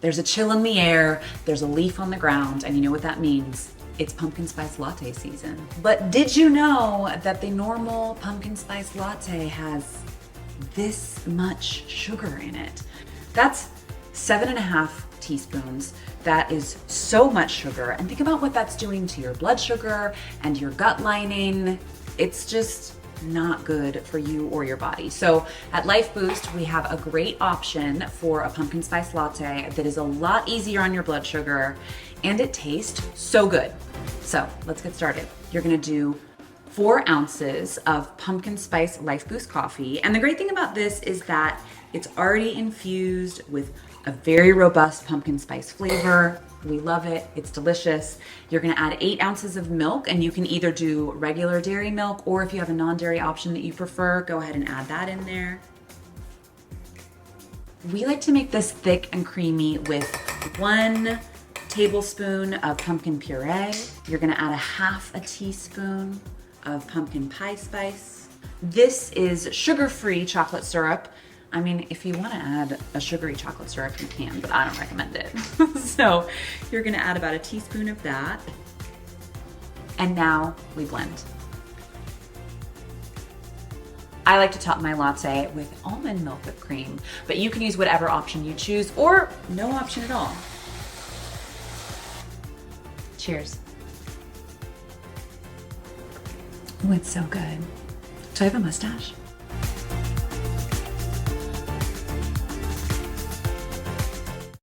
There's a chill in the air, there's a leaf on the ground, and you know what that means? It's pumpkin spice latte season. But did you know that the normal pumpkin spice latte has this much sugar in it? That's 7.5 teaspoons. That is so much sugar. And think about what that's doing to your blood sugar and your gut lining. It's just not good for you or your body. So at Lifeboost, we have a great option for a pumpkin spice latte that is a lot easier on your blood sugar and it tastes so good. So let's get started. You're gonna do 4 ounces of pumpkin spice Lifeboost coffee. And the great thing about this is that it's already infused with a very robust pumpkin spice flavor. We love it, it's delicious. You're gonna add 8 ounces of milk, and you can either do regular dairy milk, or if you have a non-dairy option that you prefer, go ahead and add that in there. We like to make this thick and creamy with 1 tablespoon of pumpkin puree. You're gonna add 1/2 teaspoon of pumpkin pie spice. This is sugar-free chocolate syrup. I mean, if you wanna add a sugary chocolate syrup, you can, but I don't recommend it. So you're gonna add about 1 teaspoon of that. And now we blend. I like to top my latte with almond milk whipped cream, but you can use whatever option you choose or no option at all. Cheers. Oh, it's so good. Do I have a mustache?